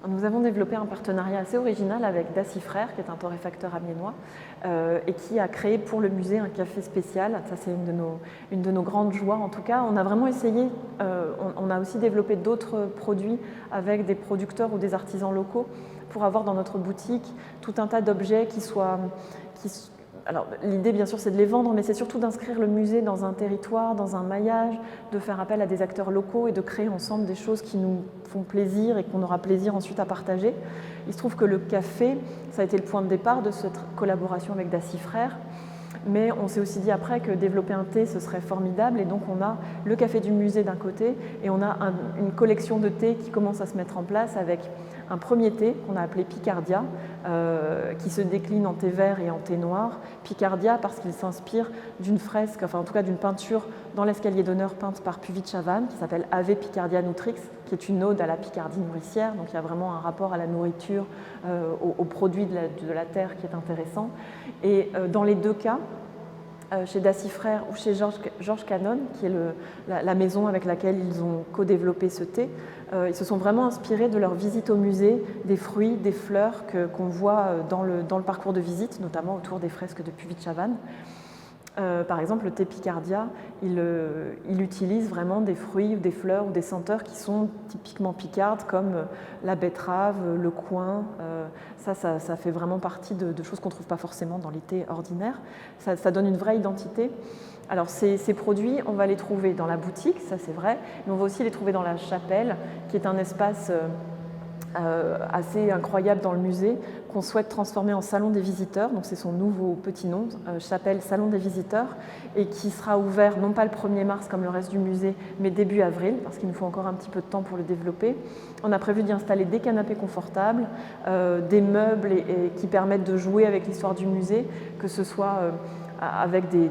Nous avons développé un partenariat assez original avec Dacy Frères, qui est un torréfacteur amiénois, et qui a créé pour le musée un café spécial. Ça, c'est une de nos grandes joies. En tout cas, on a vraiment essayé, on a aussi développé d'autres produits avec des producteurs ou des artisans locaux pour avoir dans notre boutique tout un tas d'objets qui soient... Alors, l'idée, bien sûr, c'est de les vendre, mais c'est surtout d'inscrire le musée dans un territoire, dans un maillage, de faire appel à des acteurs locaux et de créer ensemble des choses qui nous font plaisir et qu'on aura plaisir ensuite à partager. Il se trouve que le café, ça a été le point de départ de cette collaboration avec Dacy Frères, mais on s'est aussi dit après que développer un thé, ce serait formidable, et donc on a le café du musée d'un côté, et on a une collection de thés qui commence à se mettre en place avec un premier thé qu'on a appelé Picardia, qui se décline en thé vert et en thé noir. Picardia parce qu'il s'inspire d'une fresque, enfin en tout cas d'une peinture dans l'escalier d'honneur peinte par Puvis de Chavannes, qui s'appelle Ave Picardia Nutrix, qui est une ode à la Picardie nourricière. Donc il y a vraiment un rapport à la nourriture, aux produits de la terre qui est intéressant. Et dans les deux cas, chez Dacy Frères ou chez Georges Cannon, qui est la maison avec laquelle ils ont co-développé ce thé, ils se sont vraiment inspirés de leur visite au musée, des fruits, des fleurs qu'on voit dans le parcours de visite, notamment autour des fresques de Puvis de Chavannes. Par exemple, le thé Picardia, il utilise vraiment des fruits ou des fleurs ou des senteurs qui sont typiquement picardes, comme la betterave, le coing. Ça fait vraiment partie de choses qu'on ne trouve pas forcément dans les thés ordinaires. Ça donne une vraie identité. Alors ces produits, on va les trouver dans la boutique, ça c'est vrai, mais on va aussi les trouver dans la chapelle, qui est un espace assez incroyable dans le musée, qu'on souhaite transformer en salon des visiteurs. Donc c'est son nouveau petit nom, chapelle Salon des visiteurs, et qui sera ouvert non pas le 1er mars comme le reste du musée, mais début avril, parce qu'il nous faut encore un petit peu de temps pour le développer. On a prévu d'y installer des canapés confortables, des meubles qui permettent de jouer avec l'histoire du musée, que ce soit avec des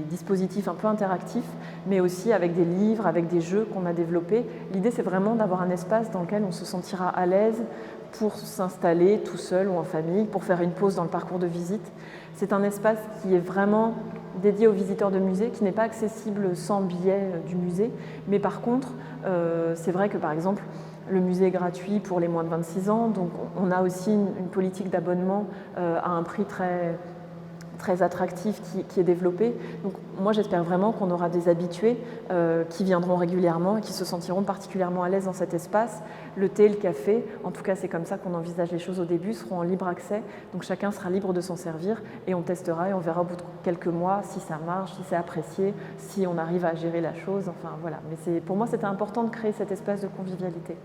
dispositifs un peu interactifs, mais aussi avec des livres, avec des jeux qu'on a développés. L'idée, c'est vraiment d'avoir un espace dans lequel on se sentira à l'aise pour s'installer tout seul ou en famille, pour faire une pause dans le parcours de visite. C'est un espace qui est vraiment dédié aux visiteurs de musée, qui n'est pas accessible sans billet du musée, mais par contre, c'est vrai que par exemple, le musée est gratuit pour les moins de 26 ans, donc on a aussi une politique d'abonnement à un prix très attractif qui est développé. Donc moi j'espère vraiment qu'on aura des habitués qui viendront régulièrement et qui se sentiront particulièrement à l'aise dans cet espace. Le thé, le café, en tout cas c'est comme ça qu'on envisage les choses au début, seront en libre accès, donc chacun sera libre de s'en servir et on testera et on verra au bout de quelques mois si ça marche, si c'est apprécié, si on arrive à gérer la chose, enfin voilà. Mais pour moi c'était important de créer cet espace de convivialité.